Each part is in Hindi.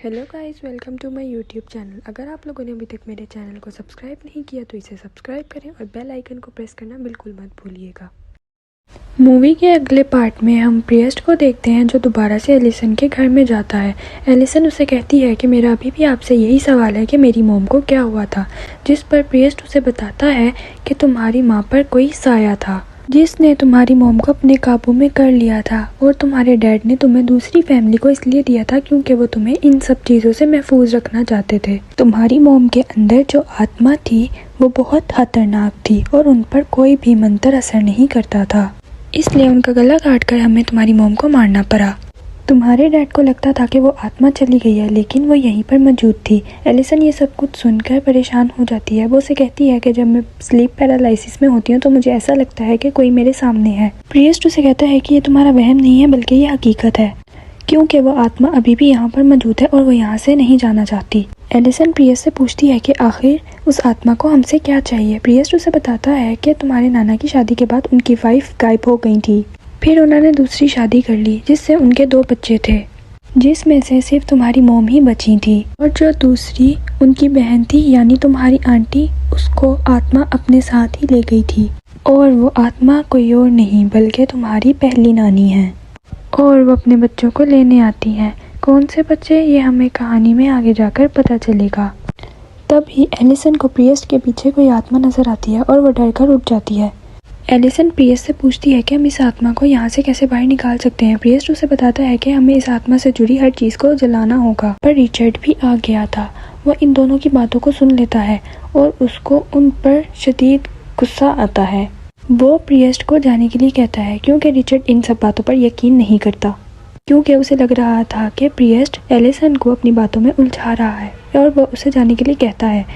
Hello guys, welcome to my YouTube channel. अगर आप लोगों ने अभी तक मेरे चैनल को सब्सक्राइब नहीं किया तो इसे सब्सक्राइब करें और बेल आइकन को प्रेस करना बिल्कुल मत भूलिएगा। मूवी के अगले पार्ट में हम प्रियस्ट को देखते हैं जो दोबारा से एलिसन के घर में जाता है। एलिसन उसे कहती है कि मेरा अभी भी आपसे यही सवाल है कि मेरी मॉम को क्या हुआ था, जिस पर प्रियस्ट उसे बताता है कि तुम्हारी माँ पर कोई साया था जिसने तुम्हारी मॉम को अपने काबू में कर लिया था और तुम्हारे डैड ने तुम्हें दूसरी फैमिली को इसलिए दिया था क्योंकि वो तुम्हें इन सब चीज़ों से महफूज रखना चाहते थे। तुम्हारी मॉम के अंदर जो आत्मा थी वो बहुत खतरनाक थी और उन पर कोई भी मंत्र असर नहीं करता था, इसलिए उनका गला काट कर हमें तुम्हारी मॉम को मारना पड़ा। तुम्हारे डैड को लगता था कि वो आत्मा चली गई है, लेकिन वो यहीं पर मौजूद थी। एलिसन ये सब कुछ सुनकर परेशान हो जाती है। वो उसे कहती है कि जब मैं स्लीप पैरालिसिस में होती हूँ तो मुझे ऐसा लगता है कि कोई मेरे सामने है। प्रियस्ट उसे कहता है कि ये तुम्हारा वहम नहीं है बल्कि ये हकीकत है, क्योंकि वो आत्मा अभी भी यहाँ पर मौजूद है और वो यहाँ से नहीं जाना चाहती। एलिसन प्रियस्ट से पूछती है कि आखिर उस आत्मा को हमसे क्या चाहिए। प्रियस्ट उसे बताता है कि तुम्हारे नाना की शादी के बाद उनकी वाइफ गायब हो गई थी, फिर उन्होंने दूसरी शादी कर ली जिससे उनके 2 बच्चे थे, जिसमें से सिर्फ तुम्हारी मॉम ही बची थी और जो दूसरी उनकी बहन थी यानी तुम्हारी आंटी, उसको आत्मा अपने साथ ही ले गई थी और वो आत्मा कोई और नहीं बल्कि तुम्हारी पहली नानी है और वो अपने बच्चों को लेने आती है। कौन से बच्चे, ये हमें कहानी में आगे जाकर पता चलेगा। तभी एलिसन को प्रियस्ट के पीछे कोई आत्मा नजर आती है और वो डर कर उठ जाती है। एलिसन प्रियस्ट से पूछती है कि हम इस आत्मा को यहाँ से कैसे बाहर निकाल सकते हैं। प्रियस्ट उसे बताता है कि हमें इस आत्मा से जुड़ी हर चीज़ को जलाना होगा, पर रिचर्ड भी आ गया था। वो इन दोनों की बातों को सुन लेता है और उसको उन पर शदीद गुस्सा आता है। वो प्रियस्ट को जाने के लिए कहता है क्योंकि रिचर्ड इन सब बातों पर यकीन नहीं करता, क्योंकि उसे लग रहा था कि प्रियस्ट एलिसन को अपनी बातों में उलझा रहा है और वो उसे जाने के लिए कहता है।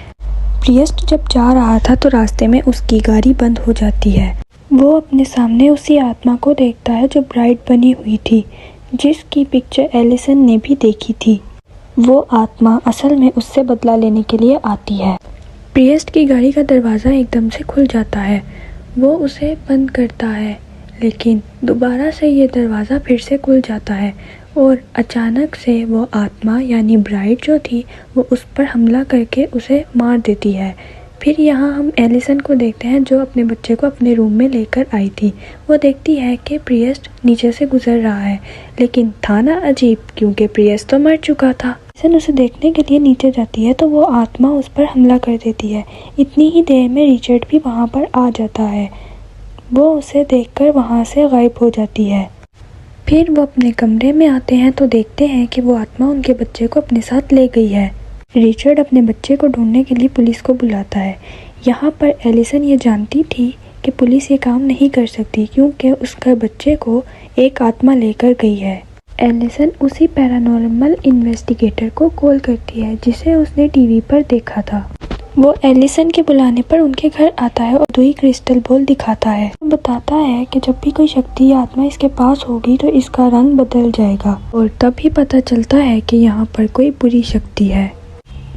प्रियस्ट जब जा रहा था तो रास्ते में उसकी गाड़ी बंद हो जाती है। वो अपने सामने उसी आत्मा को देखता है जो ब्राइड बनी हुई थी, जिसकी पिक्चर एलिसन ने भी देखी थी। वो आत्मा असल में उससे बदला लेने के लिए आती है। प्रियस्ट की गाड़ी का दरवाज़ा एकदम से खुल जाता है। वो उसे बंद करता है, लेकिन दोबारा से ये दरवाज़ा फिर से खुल जाता है और अचानक से वो आत्मा यानी ब्राइड जो थी वो उस पर हमला करके उसे मार देती है। फिर यहाँ हम एलिसन को देखते हैं जो अपने बच्चे को अपने रूम में लेकर आई थी। वो देखती है कि प्रियस्ट नीचे से गुजर रहा है, लेकिन था ना अजीब, क्योंकि प्रियस्ट तो मर चुका था। एलिसन उसे देखने के लिए नीचे जाती है तो वो आत्मा उस पर हमला कर देती है। इतनी ही देर में रिचर्ड भी वहाँ पर आ जाता है। वो उसे देखकर वहाँ से गायब हो जाती है। फिर वो अपने कमरे में आते हैं तो देखते हैं कि वो आत्मा उनके बच्चे को अपने साथ ले गई है। रिचर्ड अपने बच्चे को ढूंढने के लिए पुलिस को बुलाता है। यहाँ पर एलिसन ये जानती थी कि पुलिस ये काम नहीं कर सकती क्योंकि उसके बच्चे को एक आत्मा लेकर गई है। एलिसन उसी पैरानॉर्मल इन्वेस्टिगेटर को कॉल करती है जिसे उसने टीवी पर देखा था। वो एलिसन के बुलाने पर उनके घर आता है और 2 क्रिस्टल बॉल दिखाता है। वो बताता है कि जब भी कोई शक्ति या आत्मा इसके पास होगी तो इसका रंग बदल जाएगा और तभी पता चलता है कि यहाँ पर कोई बुरी शक्ति है।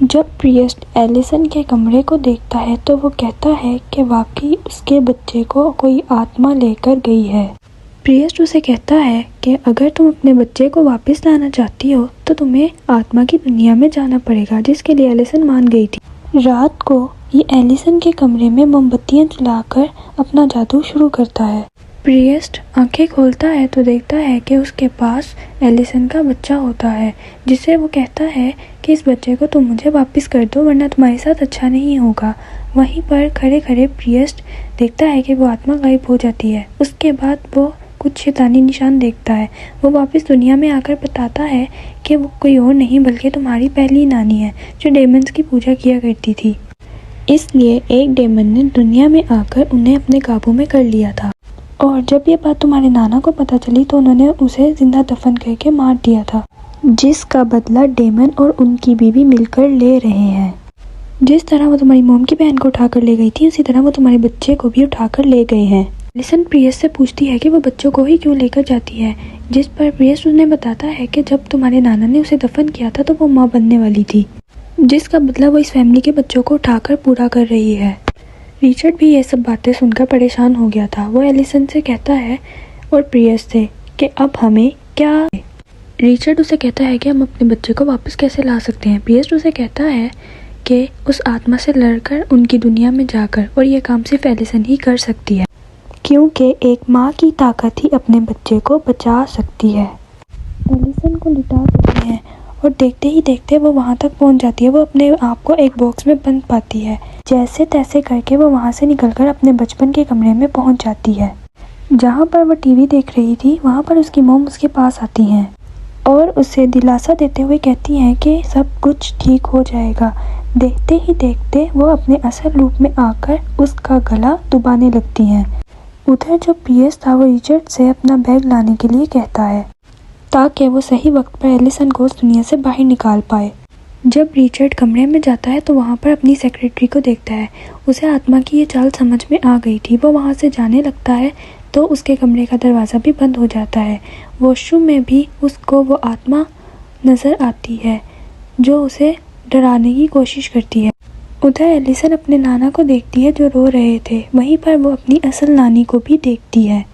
जब प्रियस्ट एलिसन के कमरे को देखता है तो वो कहता है कि वाकई उसके बच्चे को कोई आत्मा लेकर गई है। प्रियस्ट उसे कहता है कि अगर तुम अपने बच्चे को वापस लाना चाहती हो तो तुम्हें आत्मा की दुनिया में जाना पड़ेगा, जिसके लिए एलिसन मान गई थी। रात को ये एलिसन के कमरे में मोमबत्तियां जलाकर अपना जादू शुरू करता है। प्रियस्ट आंखें खोलता है तो देखता है कि उसके पास एलिसन का बच्चा होता है, जिसे वो कहता है कि इस बच्चे को तुम मुझे वापस कर दो वरना तुम्हारे साथ अच्छा नहीं होगा। वहीं पर खड़े खड़े प्रियस्ट देखता है कि वो आत्मा गायब हो जाती है। उसके बाद वो कुछ शैतानी निशान देखता है। वो वापस दुनिया में आकर बताता है कि वो कोई और नहीं बल्कि तुम्हारी पहली नानी है जो डेमन्स की पूजा किया करती थी। इसलिए एक डेमन ने दुनिया में आकर उन्हें अपने काबू में कर लिया था और जब ये बात तुम्हारे नाना को पता चली तो उन्होंने उसे जिंदा दफन करके मार दिया था, जिसका बदला डेमन और उनकी बीवी मिलकर ले रहे हैं। जिस तरह वो तुम्हारी मॉम की बहन को उठाकर ले गई थी उसी तरह वो तुम्हारे बच्चे को भी उठाकर ले गए हैं। एलिसन प्रियस्ट से पूछती है कि वो बच्चों को ही क्यों लेकर जाती है, जिस पर प्रियस्ट उन्हें बताता है कि जब तुम्हारे नाना ने उसे दफन किया था तो वो माँ बनने वाली थी, जिसका बदला वो इस फैमिली के बच्चों को उठाकर पूरा कर रही है। रिचर्ड भी ये सब बातें सुनकर परेशान हो गया था। वो एलिसन से कहता है और प्रियस्ट से कि अब हमें क्या रिचर्ड उसे कहता है कि हम अपने बच्चे को वापस कैसे ला सकते हैं। प्रिएस्ट उसे कहता है कि उस आत्मा से लड़कर उनकी दुनिया में जाकर, और ये काम सिर्फ एलिसन ही कर सकती है, क्योंकि एक माँ की ताकत ही अपने बच्चे को बचा सकती है। एलिसन को लिटा देते हैं और देखते ही देखते वो वहाँ तक पहुँच जाती है। वो अपने आप को एक बॉक्स में बंद पाती है। जैसे तैसे करके वो वहाँ से निकलकर अपने बचपन के कमरे में पहुँच जाती है। जहाँ पर वो टीवी देख रही थी, वहाँ पर उसकी मॉम उसके पास आती हैं और उसे दिलासा देते हुए कहती हैं कि सब कुछ ठीक हो जाएगा। देखते ही देखते वो अपने असल रूप में आकर उसका गला दबाने लगती हैं। उधर जो प्रिएस्ट था वो रिचर्ड से अपना बैग लाने के लिए कहता है ताकि वो सही वक्त पर एलिसन को उस दुनिया से बाहर निकाल पाए। जब रिचर्ड कमरे में जाता है तो वहाँ पर अपनी सेक्रेटरी को देखता है। उसे आत्मा की ये चाल समझ में आ गई थी। वो वहाँ से जाने लगता है तो उसके कमरे का दरवाज़ा भी बंद हो जाता है। वॉशरूम में भी उसको वो आत्मा नज़र आती है जो उसे डराने की कोशिश करती है। उधर एलिसन अपने नाना को देखती है जो रो रहे थे। वहीं पर वो अपनी असल नानी को भी देखती है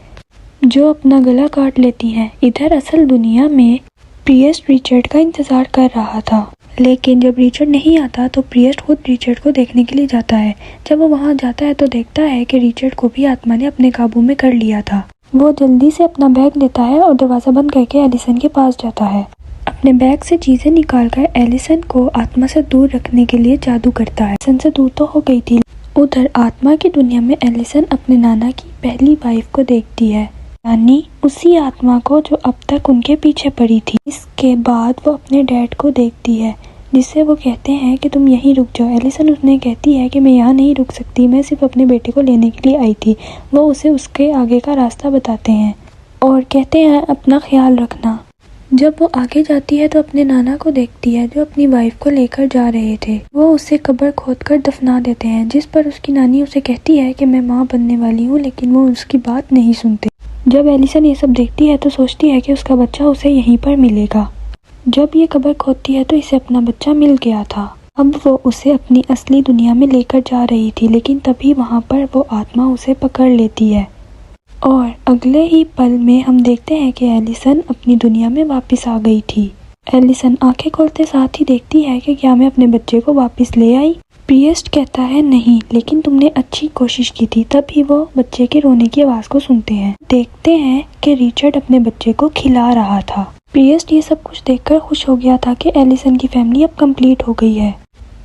जो अपना गला काट लेती हैं। इधर असल दुनिया में प्रिएस्ट रिचर्ड का इंतज़ार कर रहा था, लेकिन जब रिचर्ड नहीं आता तो प्रिएस्ट खुद रिचर्ड को देखने के लिए जाता है। जब वो वहाँ जाता है तो देखता है कि रिचर्ड को भी आत्मा ने अपने काबू में कर लिया था। वो जल्दी से अपना बैग लेता है और दरवाज़ा बंद करके एलिसन के पास जाता है। अपने बैग से चीज़ें निकालकर एलिसन को आत्मा से दूर रखने के लिए जादू करता है। एलिसन से दूर तो हो गई थी। उधर आत्मा की दुनिया में एलिसन अपने नाना की पहली वाइफ को देखती है, यानी उसी आत्मा को जो अब तक उनके पीछे पड़ी थी। इसके बाद वो अपने डैड को देखती है जिससे वो कहते हैं कि तुम यहीं रुक जाओ। एलिसन उसने कहती है कि मैं यहाँ नहीं रुक सकती, मैं सिर्फ अपने बेटे को लेने के लिए आई थी। वो उसे उसके आगे का रास्ता बताते हैं और कहते हैं अपना ख्याल रखना। जब वो आगे जाती है तो अपने नाना को देखती है जो अपनी वाइफ को लेकर जा रहे थे। वो उसे कब्र खोदकर दफना देते हैं, जिस पर उसकी नानी उसे कहती है कि मैं माँ बनने वाली हूँ, लेकिन वो उसकी बात नहीं सुनते। जब एलिसन ये सब देखती है तो सोचती है कि उसका बच्चा उसे यहीं पर मिलेगा। जब ये कब्र खोदती है तो इसे अपना बच्चा मिल गया था। अब वो उसे अपनी असली दुनिया में लेकर जा रही थी, लेकिन तभी वहाँ पर वो आत्मा उसे पकड़ लेती है और अगले ही पल में हम देखते हैं कि एलिसन अपनी दुनिया में वापस आ गई थी। एलिसन आंखें खोलते साथ ही देखती है कि क्या मैं अपने बच्चे को वापस ले आई। प्रिएस्ट कहता है नहीं, लेकिन तुमने अच्छी कोशिश की थी। तभी वो बच्चे के रोने की आवाज़ को सुनते हैं। देखते हैं कि रिचर्ड अपने बच्चे को खिला रहा था। प्रिएस्ट ये सब कुछ देखकर खुश हो गया था कि एलिसन की फैमिली अब कंप्लीट हो गई है।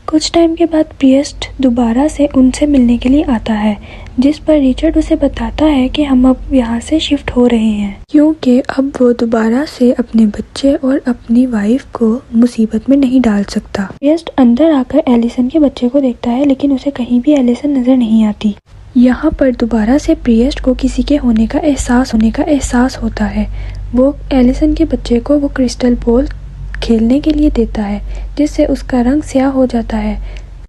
कुछ टाइम के बाद प्रिएस्ट दोबारा से उनसे मिलने के लिए आता है, जिस पर रिचर्ड उसे बताता है कि हम अब यहाँ से शिफ्ट हो रहे हैं क्योंकि अब वो दोबारा से अपने बच्चे और अपनी वाइफ को मुसीबत में नहीं डाल सकता। प्रिएस्ट अंदर आकर एलिसन के बच्चे को देखता है, लेकिन उसे कहीं भी एलिसन नजर नहीं आती। यहाँ पर दोबारा से प्रिएस्ट को किसी के होने का एहसास होता है। वो एलिसन के बच्चे को वो क्रिस्टल बॉल खेलने के लिए देता है, जिससे उसका रंग स्याह हो जाता है।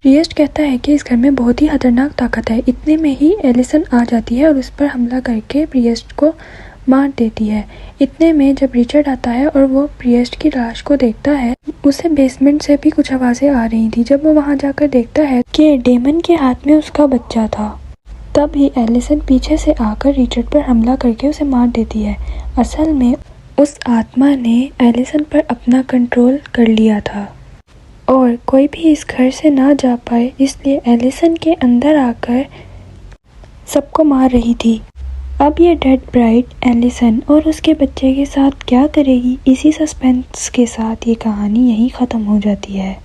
प्रिएस्ट कहता है कि इस घर में बहुत ही खतरनाक ताकत है। इतने में ही एलिसन आ जाती है और उस पर हमला करके प्रिएस्ट को मार देती है। इतने में जब रिचर्ड आता है और वो प्रिएस्ट की लाश को देखता है, उसे बेसमेंट से भी कुछ आवाज़ें आ रही थी। जब वो वहाँ जाकर देखता है कि डेमन के हाथ में उसका बच्चा था, तब ही एलिसन पीछे से आकर रिचर्ड पर हमला करके उसे मार देती है। असल में उस आत्मा ने एलिसन पर अपना कंट्रोल कर लिया था और कोई भी इस घर से ना जा पाए, इसलिए एलिसन के अंदर आकर सबको मार रही थी। अब ये डेड ब्राइड एलिसन और उसके बच्चे के साथ क्या करेगी, इसी सस्पेंस के साथ ये कहानी यहीं ख़त्म हो जाती है।